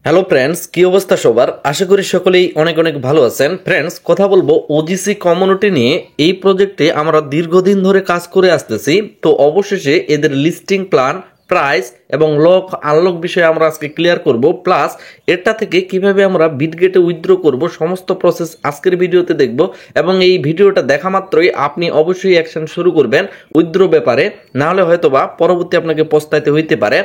Hello friends, কি অবস্থা সবার? আশা করি সকলেই অনেক অনেক ভালো আছেন। ফ্রেন্ডস, কথা বলবো ওজিসি কমিউনিটি নিয়ে। এই প্রজেক্টে আমরা দীর্ঘদিন ধরে কাজ করে আসতেছি। তো অবশেষে এদের লিস্টিং প্ল্যান, প্রাইস এবং লক আনলক বিষয়ে আমরা আজকে ক্লিয়ার করব। প্লাস এটা থেকে কিভাবে আমরা বিটগেটে উইথড্র করব সমস্ত প্রসেস আজকের ভিডিওতে দেখব। এবং এই ভিডিওটা দেখা মাত্রই আপনি অবশ্যই অ্যাকশন শুরু করবেন উইথড্র ব্যাপারে, না হলে হয়তোবা পরবর্তী আপনাকে পস্তাইতে হইতে পারে।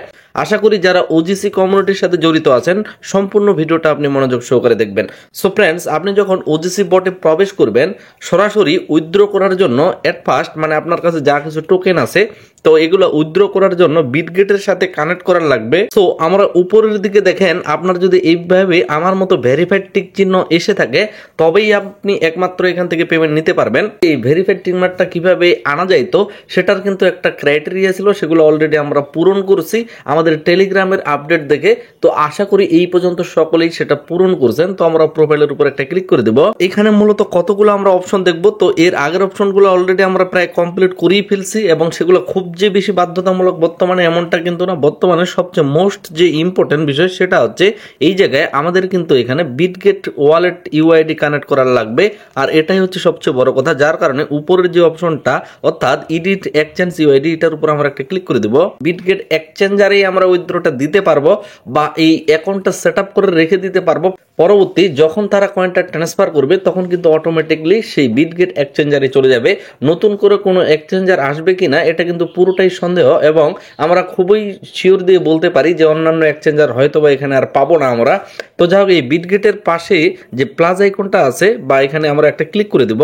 আশা করি যারা ওজিসি কমিউনিটির সাথে জড়িত আছেন সম্পূর্ণ ভিডিওটা আপনি মনোযোগ সহকারে দেখবেন। সো ফ্রেন্ডস, আপনি যখন ওজিসি বটে প্রবেশ করবেন, সরাসরি উইথড্র করার জন্য এট ফার্স্ট আপনার কাছে যা কিছু টোকেন আছে, তো এগুলো উইথড্র করার জন্য বিটগেটের সাথে কানেক্ট করার লাগবে। তো আমরা উপরের দিকে দেখেন, আপনার যদি এইভাবে আমার মতো ভেরিফাইড টিক চিহ্ন এসে থাকে, তবেই আপনি একমাত্র এখান থেকে পেমেন্ট নিতে পারবেন। এই ভেরিফাইড টিক মার্কটা কিভাবে আনা যায়, তো সেটার কিন্তু একটা ক্রাইটেরিয়া ছিল, সেগুলো অলরেডি আমরা পূরণ করছি আমাদের টেলিগ্রামের আপডেট দেখে। তো আশা করি এই পর্যন্ত সকলেই সেটা পূরণ করছেন। তো আমরা প্রোফাইলের উপর একটা ক্লিক করে দেব। এখানে মূলত কতগুলো আমরা অপশন দেখব। তো এর আগের অপশনগুলো অলরেডি আমরা প্রায় কমপ্লিট করেই ফেলছি, এবং সেগুলো খুব যে বেশি বাধ্যতামূলক বর্তমানে এমনটা কিন্তু না। বর্তমানে সবচেয়ে মোস্ট যে ইম্পর্টেন্ট বিষয় সেটা হচ্ছে এই জায়গায় আমাদের কিন্তু এখানে বিটগেট ওয়ালেট ইউআইডি কানেক্ট করার লাগবে। আর এটাই হচ্ছে সবচেয়ে বড় কথা, যার কারণে উপরের যে অপশনটা অর্থাৎ এডিট এক্সচেঞ্জ ইউআইডি, এটার উপর আমরা একটা ক্লিক করে দেব। বিটগেট এক্সচেঞ্জারেই আমরা উইথড্রটা দিতে পারবো বা এই অ্যাকাউন্টটা সেট আপ করে রেখে দিতে পারবো। পরবর্তী যখন তারা কয়েনটা ট্রান্সফার করবে তখন কিন্তু অটোমেটিকলি সেই বিটগেট এক্সচেঞ্জারে চলে যাবে। নতুন করে কোনো এক্সচেঞ্জার আসবে কিনা এটা কিন্তু পুরোটাই সন্দেহ, এবং আমরা খুবই শিওর দিয়ে বলতে পারি যে অন্যান্য এক্সচেঞ্জার হয়তো বা এখানে আর পাবো না আমরা। তো যাই হোক, এই বিটগেটের পাশে যে প্লাস আইকনটা আছে বা এখানে আমরা একটা ক্লিক করে দিব।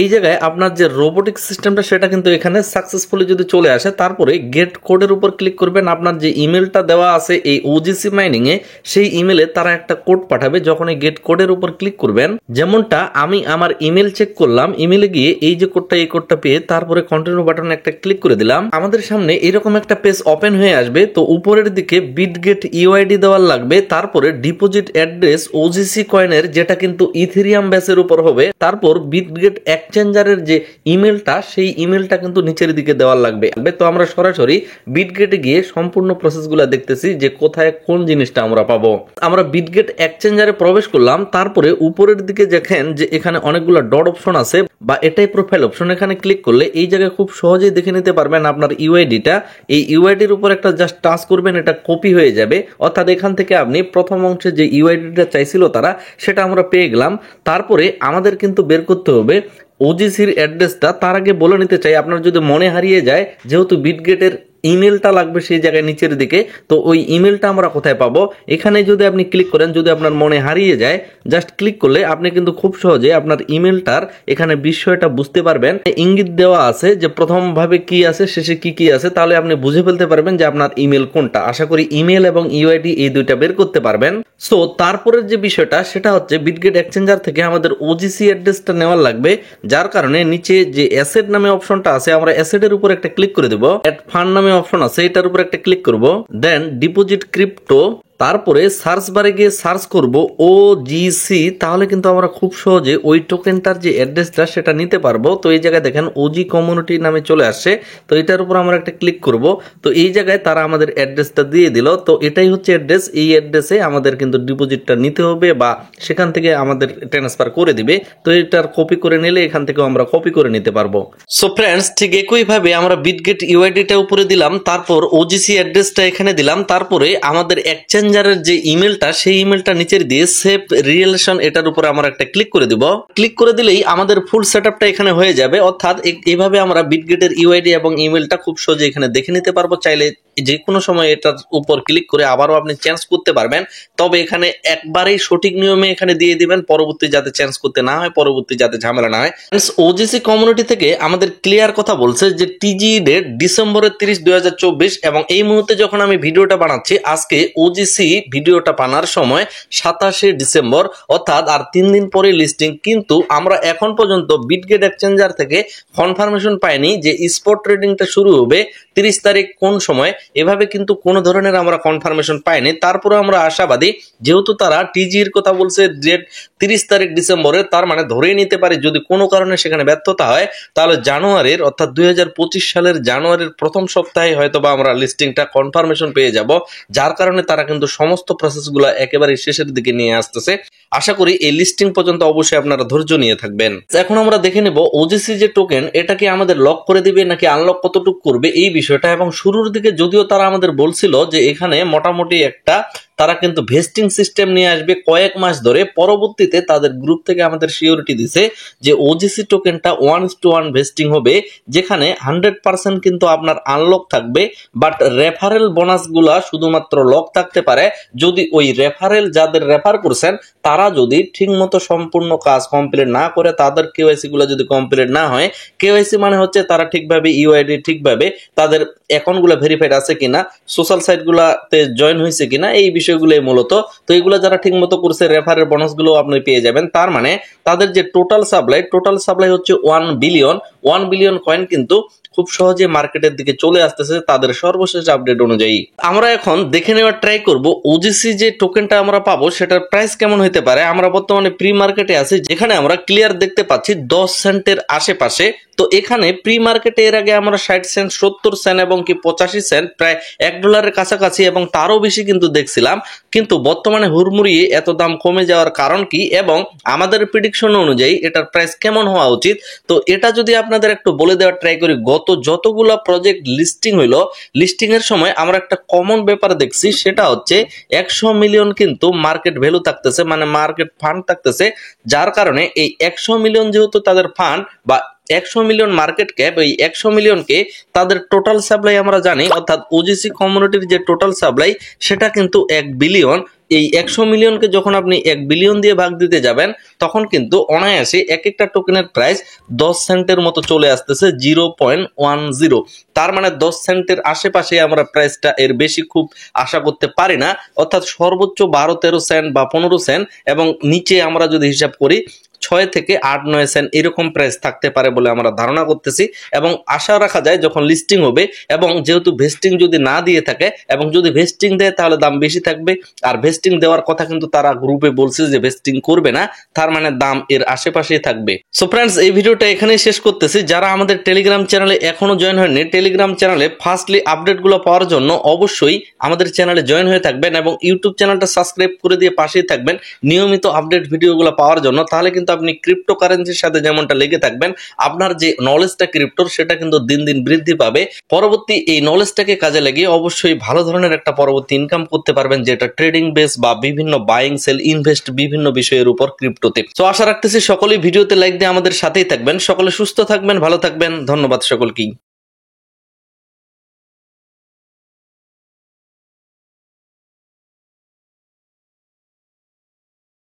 এই জায়গায় আপনার যে রোবোটিক সিস্টেমটা সেটা কিন্তু এখানে সাকসেসফুলি যদি চলে আসে, তারপরে গেট কোডের উপর ক্লিক করবেন। আপনার যে ইমেলটা দেওয়া আছে এই ওজিসি মাইনিং এ, সেই ইমেলে তারা একটা কোড পাঠাবে। যখন এই গেট কোডের উপর ক্লিক করবেন, যেমনটা আমি আমার ইমেল চেক করলাম, ইমেলে গিয়ে এই যে কোডটা, এই কোডটা পেয়ে তারপরে কন্টিনিউ বাটনে একটা ক্লিক করে দিলাম। আমাদের সামনে এরকম একটা পেজ ওপেন হয়ে আসবে। তো উপরের দিকে বিটগেট ইউআইডি দেওয়ার লাগবে, তারপরে ডিপোজিট অ্যাড্রেস ওজিসি কয়েনের, যেটা কিন্তু ইথেরিয়াম বেসের উপর হবে, তারপর বিটগেট এক্সচেঞ্জারের যে ইমেলটা, সেই ইমেলটা কিন্তু নিচের দিকে দেওয়ার লাগবে। তো আমরা সরাসরি বিটগেটে গিয়ে সম্পূর্ণ প্রসেসগুলো দেখতেছি যে কোথায় কোন জিনিসটা আমরা পাবো। আমরা বিটগেট এক্সচেঞ্জারে প্রবেশ করলাম, তারপরে উপরের দিকে দেখেন যে এখানে অনেকগুলো ডট অপশন আছে বা এটাই প্রোফাইল অপশন। এখানে ক্লিক করলে এই জায়গায় খুব সহজেই দেখে নিতে পারবেন আপনার ইউআইডিটা। এই ইউআইডির উপর একটা জাস্ট টাচ করবেন, এটা কপি হয়ে যাবে। অর্থাৎ এখান থেকে আপনি প্রথম অংশে যে ইউআইডিটা চাইছিল তারা, সেটা আমরা পেয়ে গেলাম। তারপরে আমাদের কিন্তু বের করতে হবে ওজিসির অ্যাড্রেসটা। তার আগে বলে নিতে চাই, আপনার যদি মনে হারিয়ে যায়, যেহেতু বিটগেটের ইমেলটা লাগবে সেই জায়গায় নিচের দিকে, তো ওই ইমেলটা আমরা কোথায় পাবো? এখানে যদি আপনি ক্লিক করেন, যদি আপনার মনে হারিয়ে যায়, জাস্ট ক্লিক করলে আপনি কিন্তু খুব সহজে আপনার ইমেলটার এখানে বিষয়টা বুঝতে পারবেন। ইঙ্গিত দেওয়া আছে যে প্রথম ভাবে কি আছে, শেষে কি কি আছে, তাহলে আপনি বুঝে ফেলতে পারবেন যে আপনার ইমেল কোনটা। আশা করি ইমেল এবং ইউআইডি এই দুইটা বের করতে পারবেন। সো তারপরের যে বিষয়টা সেটা হচ্ছে বিটগেট এক্সচেঞ্জার থেকে আমাদের ওজিসি অ্যাড্রেসটা নেওয়ার লাগবে, যার কারণে নিচে যে অ্যাসেট নামে অপশনটা আছে, আমরা অ্যাসেটের উপর একটা ক্লিক করে দেব। অ্যাড ফান্ড নামে অপশন আছে, এটার উপর একটা ক্লিক করব। দেন ডিপোজিট ক্রিপ্টো, তারপরে সার্চ বারে গিয়ে সার্চ করব ওজিসি। তাহলে কিন্তু আমরা খুব সহজে ওই টোকেনটার যে অ্যাড্রেসটা সেটা নিতে পারবো। তো এই জায়গায় দেখেন ওজি কমিউনিটি নামে চলে আসছে। তো এটার উপর আমরা একটা ক্লিক করব। তো এই জায়গায় তারা আমাদের অ্যাড্রেসটা দিয়ে দিল। তো এটাই হচ্ছে অ্যাড্রেস। এই অ্যাড্রেসে আমাদের কিন্তু ডিপোজিটটা নিতে হবে বা সেখান থেকে আমাদের ট্রান্সফার করে দিবে। তো এটার কপি করে নিলে এখান থেকে আমরা কপি করে নিতে পারবো। সো ফ্রেন্ডস, ঠিক একইভাবে আমরা বিটগেট ইউআইডিটা উপরে দিলাম, তারপর ওজিসি অ্যাড্রেসটা এখানে দিলাম, তারপরে আমাদের এক্সচেঞ্জারের যে ইমেলটা, সেই ইমেলটা নিচের দিয়ে সেভ রিলেশন, এটার উপরে আমরা একটা ক্লিক করে দিব। ক্লিক করে দিলেই আমাদের ফুল সেটআপটা এখানে হয়ে যাবে। অর্থাৎ এইভাবে আমরা বিটগেটের ইউআইডি এবং ইমেলটা খুব সহজে এখানে দেখে নিতে পারবো। চাইলে যে কোনো সময় এটার উপর ক্লিক করে আবারও আপনি চেঞ্জ করতে পারবেন। তবে এখানে একবারেই সঠিক নিয়মে এখানে দিয়ে দিবেন, পরবর্তী যাতে চেঞ্জ করতে না হয়, পরবর্তী যাতে ঝামেলা না হয়। ওজিসি কমিউনিটি থেকে আমাদের ক্লিয়ার কথা বলছে যে টিজি ডেট ডিসেম্বরের 30, 2024, এবং এই মুহূর্তে যখন আমি ভিডিওটা বানাচ্ছি, আজকে ওজিসি ভিডিওটা বানার সময় 27শে ডিসেম্বর, অর্থাৎ আর 3 দিন পরে লিস্টিং। কিন্তু আমরা এখন পর্যন্ত বিটগেট এক্সচেঞ্জার থেকে কনফার্মেশন পাইনি যে স্পট ট্রেডিংটা শুরু হবে 30 তারিখ কোন সময়। এভাবে কিন্তু কোনো ধরনের আমরা কনফার্মেশন পাইনি। তারপরে আমরা আশাবাদী, যেহেতু তারা টিজি এর কথা বলছে ডেট 30 তারিখ ডিসেম্বরে, তার মানে ধরেই নিতে পারি যদি কোনো কারণে সেখানে ব্যর্থতা হয় তাহলে জানুয়ারির অর্থাৎ 2025 সালের জানুয়ারির প্রথম সপ্তাহে হয়তোবা আমরা লিস্টিংটা কনফার্মেশন পেয়ে যাব, যার কারণে তারা কিন্তু সমস্ত প্রসেসগুলো একেবারে শেষের দিকে নিয়ে আসতেছে। আশা করি এই লিস্টিং পর্যন্ত অবশ্যই আপনারা ধৈর্য নিয়ে থাকবেন। এখন আমরা দেখে নেব ওজিসি যে টোকেন এটা কি আমাদের লক করে দিবে নাকি আনলক কতটুকু করবে এই বিষয়টা। এবং শুরুর দিকে যদিও তারা আমাদের বলছিল যে এখানে মোটামুটি একটা তারা কিন্তু ভেস্টিং সিস্টেম নিয়ে আসবে কয়েক মাস ধরে, পরবর্তীতে তাদের গ্রুপ থেকে আমাদের সিওরিটি দিছে যে ওজিসি টোকেনটা 1:1 ভেস্টিং হবে, যেখানে 100% কিন্তু আপনার আনলক থাকবে, বাট রেফারেল বোনাস গুলা শুধুমাত্র লক থাকতে পারে যদি ওই রেফারেল যাদের রেফার করছেন তারা যদি ঠিক মতো সম্পূর্ণ কাজ কমপ্লিট না করে, তাদের কেওয়াইসি গুলো যদি কমপ্লিট না হয়, কেওয়াইসি মানে হচ্ছে তারা ঠিকভাবে ইউআইডি ঠিকভাবে তাদের অ্যাকাউন্ট গুলো ভেরিফাইড আছে কিনা, সোশ্যাল সাইট গুলাতে জয়েন হয়েছে কিনা, এই বিষয়গুলোই মূলত। তো এইগুলো যারা ঠিক মতো করছে রেফারের বোনাস গুলো আপনি পেয়ে যাবেন। তার মানে তাদের যে টোটাল সাপ্লাই হচ্ছে 1 বিলিয়ন কয়েন কিন্তু খুব সহজে মার্কেটের দিকে চলে আসতেছে তাদের সর্বশেষ আপডেট অনুযায়ী। আমরা এখন দেখে নেওয়ার ট্রাই করব ওজিসি যে টোকেনটা আমরা পাবো সেটার প্রাইস কেমন হতে পারে। আমরা বর্তমানে প্রি মার্কেটে আছি, যেখানে আমরা ক্লিয়ার দেখতে পাচ্ছি 10 সেন্টের আশেপাশে। তো এখানে প্রি মার্কেটে এর আগে আমরা 60 সেন্ট, 70 সেন্ট এবং কি 85 সেন্ট, প্রায় $1 কাছাকাছি এবং তারও বেশি কিন্তু দেখছিলাম। কিন্তু বর্তমানে হুড়মুড়িয়ে এত দাম কমে যাওয়ার কারণ কি এবং আমাদের প্রেডিকশন অনুযায়ী এটার প্রাইস কেমন হওয়া উচিত, তো এটা যদি আপনাদের একটু বলে দেওয়ার ট্রাই করি। গত যতগুলা প্রজেক্ট লিস্টিং হইলো, লিস্টিং এর সময় আমরা একটা কমন ব্যাপার দেখছি, সেটা হচ্ছে 100 মিলিয়ন কিন্তু মার্কেট ভ্যালু থাকতেছে, মানে মার্কেট ফান্ড থাকতেছে, যার কারণে এই 100 মিলিয়ন যেহেতু তাদের ফান্ড বা 100 মিলিয়ন মার্কেট ক্যাপ, এই 100 মিলিয়নকে তাদের টোটাল সাপ্লাই আমরা জানি, অর্থাৎ ওজিসি কমিউনিটির যে টোটাল সাপ্লাই সেটা কিন্তু 1 বিলিয়ন। এই 100 মিলিয়নকে যখন আপনি 1 বিলিয়ন দিয়ে ভাগ দিতে যাবেন তখন কিন্তু অনায়াসে এক একটা টোকেনের প্রাইস 10 সেন্টের মতো চলে আসতেছে, 0.10। তার মানে 10 সেন্টের আশেপাশে আমরা প্রাইসটা এর বেশি খুব আশা করতে পারি না, অর্থাৎ সর্বোচ্চ 12-13 সেন্ট বা 15 সেন্ট, এবং নিচে আমরা যদি হিসাব করি 6 থেকে 8-9 সেন্ট এরকম প্রাইস থাকতে পারে বলে আমরা ধারণা করতেছি। এবং আশা রাখা যায় যখন লিস্টিং হবে, এবং যেহেতু ভেস্টিং যদি না দিয়ে থাকে এবং যদি ভেস্টিং দেয় তাহলে দাম বেশি থাকবে, আর ভেস্টিং দেওয়ার কথা কিন্তু তারা গ্রুপে বলছে যে ভেস্টিং করবে না, তার মানে দাম এর আশেপাশেই থাকবে। সো ফ্রেন্ডস, এই ভিডিওটা এখানেই শেষ করতেছি। যারা আমাদের টেলিগ্রাম চ্যানেলে এখনো জয়েন হয়নি, টেলিগ্রাম চ্যানেলে ফার্স্টলি আপডেটগুলো পাওয়ার জন্য অবশ্যই আমাদের চ্যানেলে জয়েন হয়ে থাকবেন এবং ইউটিউব চ্যানেলটা সাবস্ক্রাইব করে দিয়ে পাশেই থাকবেন নিয়মিত আপডেট ভিডিওগুলো পাওয়ার জন্য। তাহলে কিন্তু আপনি ক্রিপ্টোকারেন্সির সাথে যেমনটা লেগে থাকবেন, আপনার যে নলেজটা ক্রিপ্টোর সেটা কিন্তু দিন দিন বৃদ্ধি পাবে। পরবর্তী এই নলেজটাকে কাজে লাগিয়ে অবশ্যই ভালো ধরনের একটা পরবর্তী ইনকাম করতে পারবেন, যেটা ট্রেডিং বেস বা বিভিন্ন বাইং সেল ইনভেস্ট বিভিন্ন বিষয়ের উপর ক্রিপ্টোতে। তো আশা রাখতেছি সকলেই ভিডিওতে লাইক দিয়ে আমাদের সাথেই থাকবেন। সকলে সুস্থ থাকবেন, ভালো থাকবেন। ধন্যবাদ সকলকেই।